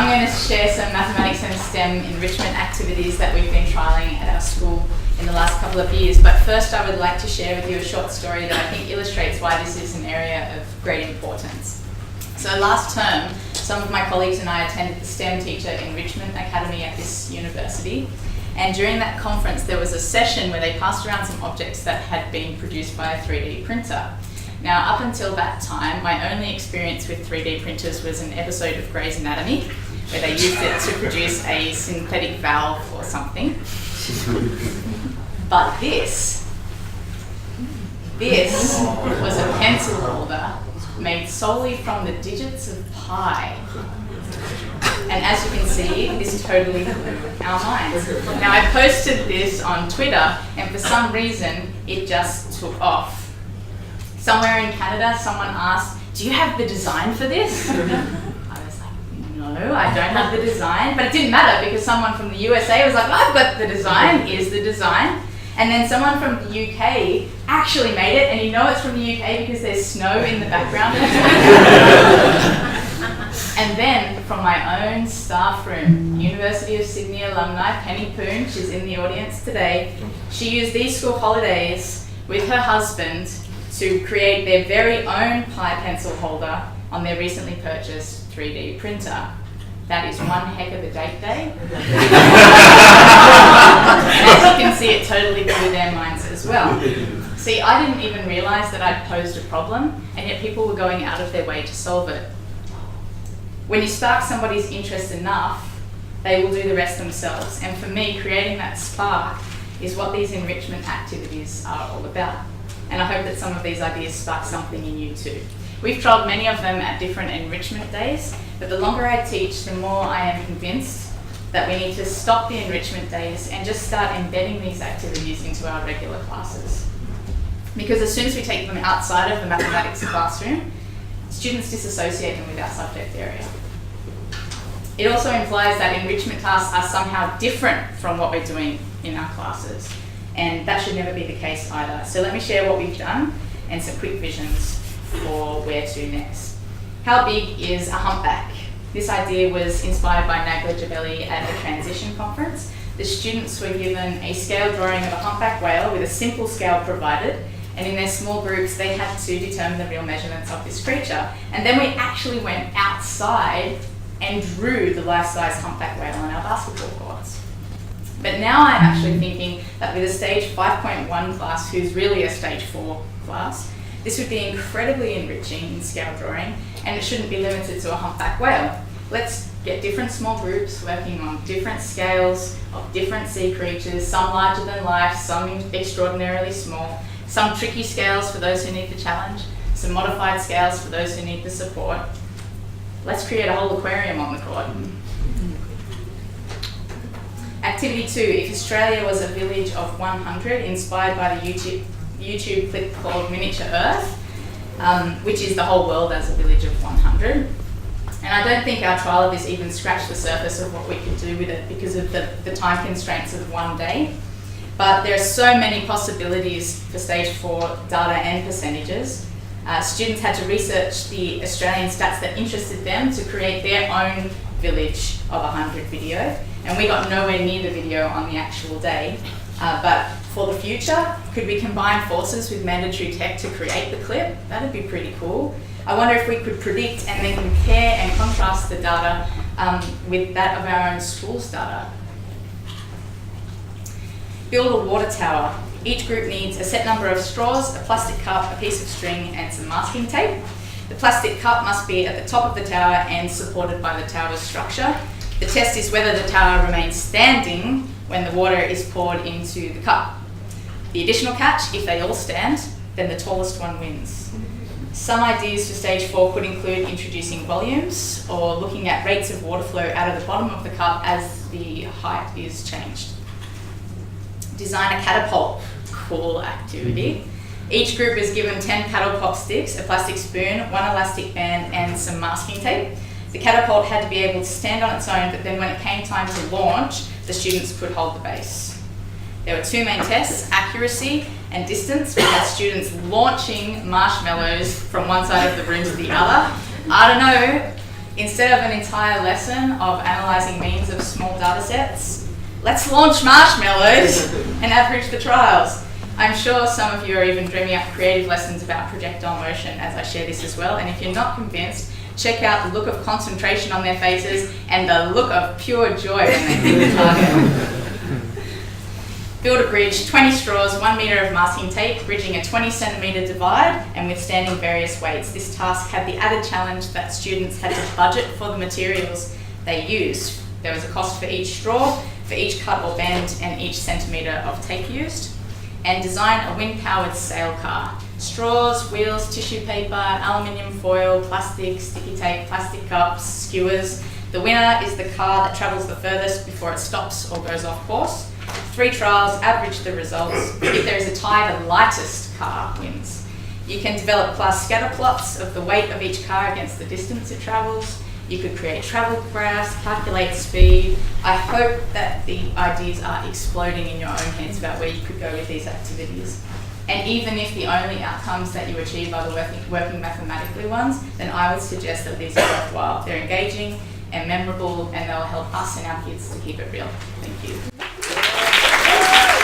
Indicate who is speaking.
Speaker 1: going to share some mathematics and STEM enrichment activities that we've been trialling at our school in the last couple of years. But first I would like to share with you a short story that I think illustrates why this is an area of great importance. So last term, some of my colleagues and I attended the STEM Teacher Enrichment Academy at this university. And during that conference, there was a session where they passed around some objects that had been produced by a 3D printer. Now, up until that time, my only experience with 3D printers was an episode of Grey's Anatomy, where they used it to produce a synthetic valve or something. But this was a pencil holder made solely from the digits of pi. And as you can see, this totally blew our minds. Now, I posted this on Twitter, and for some reason, it just took off. Somewhere in Canada, someone asked, "Do you have the design for this?" I was like, "No, I don't have the design." But it didn't matter because someone from the USA was like, "I've got the design, here's the design." And then someone from the UK actually made it, and you know it's from the UK because there's snow in the background. And then from my own staff room, University of Sydney alumni, Penny Poon, she's in the audience today, she used these school holidays with her husband to create their very own Pi pencil holder on their recently purchased 3D printer. That is one heck of a date day. And as you can see, it totally blew their minds as well. See, I didn't even realise that I'd posed a problem, and yet people were going out of their way to solve it. When you spark somebody's interest enough, they will do the rest themselves. And for me, creating that spark is what these enrichment activities are all about. And I hope that some of these ideas spark something in you too. We've trialled many of them at different enrichment days, but the longer I teach, the more I am convinced that we need to stop the enrichment days and just start embedding these activities into our regular classes. Because as soon as we take them outside of the mathematics classroom, students disassociate them with our subject area. It also implies that enrichment tasks are somehow different from what we're doing in our classes. And that should never be the case either. So let me share what we've done and some quick visions for where to next. How big is a humpback? This idea was inspired by Nagla Jabeli at a transition conference. The students were given a scale drawing of a humpback whale with a simple scale provided, and in their small groups they had to determine the real measurements of this creature. And then we actually went outside and drew the life-size humpback whale on our basketball courts. But now I'm actually thinking that with a stage 5.1 class, who's really a stage 4 class, this would be incredibly enriching in scale drawing, and it shouldn't be limited to a humpback whale. Let's get different small groups working on different scales of different sea creatures, some larger than life, some extraordinarily small, some tricky scales for those who need the challenge, some modified scales for those who need the support. Let's create a whole aquarium on the court. Activity 2, if Australia was a village of 100, inspired by the YouTube clip called Miniature Earth, which is the whole world as a village of 100. And I don't think our trial of this even scratched the surface of what we could do with it because of the time constraints of one day. But there are so many possibilities for stage 4 data and percentages. Students had to research the Australian stats that interested them to create their own village of 100 video. And we got nowhere near the video on the actual day. But for the future, could we combine forces with mandatory tech to create the clip? That'd be pretty cool. I wonder if we could predict and then compare and contrast the data with that of our own school's data. Build a water tower. Each group needs a set number of straws, a plastic cup, a piece of string, and some masking tape. The plastic cup must be at the top of the tower and supported by the tower's structure. The test is whether the tower remains standing when the water is poured into the cup. The additional catch, if they all stand, then the tallest one wins. Some ideas for stage 4 could include introducing volumes or looking at rates of water flow out of the bottom of the cup as the height is changed. Design a catapult. Cool activity. Each group is given 10 paddle pop sticks, a plastic spoon, one elastic band, and some masking tape. The catapult had to be able to stand on its own, but then when it came time to launch, the students could hold the base. There were 2 main tests, accuracy and distance. We had students launching marshmallows from one side of the room to the other. I don't know Instead of an entire lesson of analysing means of small data sets, let's launch marshmallows and average the trials. I'm sure some of you are even dreaming up creative lessons about projectile motion as I share this as well, and if you're not convinced, check out the look of concentration on their faces and the look of pure joy when they hit the target. Build a bridge, 20 straws, 1 metre of masking tape, bridging a 20 centimetre divide and withstanding various weights. This task had the added challenge that students had to budget for the materials they used. There was a cost for each straw, for each cut or bend, and each centimetre of tape used. And design a wind-powered sail car. Straws, wheels, tissue paper, aluminium foil, plastic, sticky tape, plastic cups, skewers. The winner is the car that travels the furthest before it stops or goes off course. 3 trials, average the results. If there is a tie, the lightest car wins. You can develop class scatter plots of the weight of each car against the distance it travels. You could create travel graphs, calculate speed. I hope that the ideas are exploding in your own heads about where you could go with these activities. And even if the only outcomes that you achieve are the working mathematically ones, then I would suggest that these are worthwhile. They're engaging and memorable, and they'll help us and our kids to keep it real. Thank you.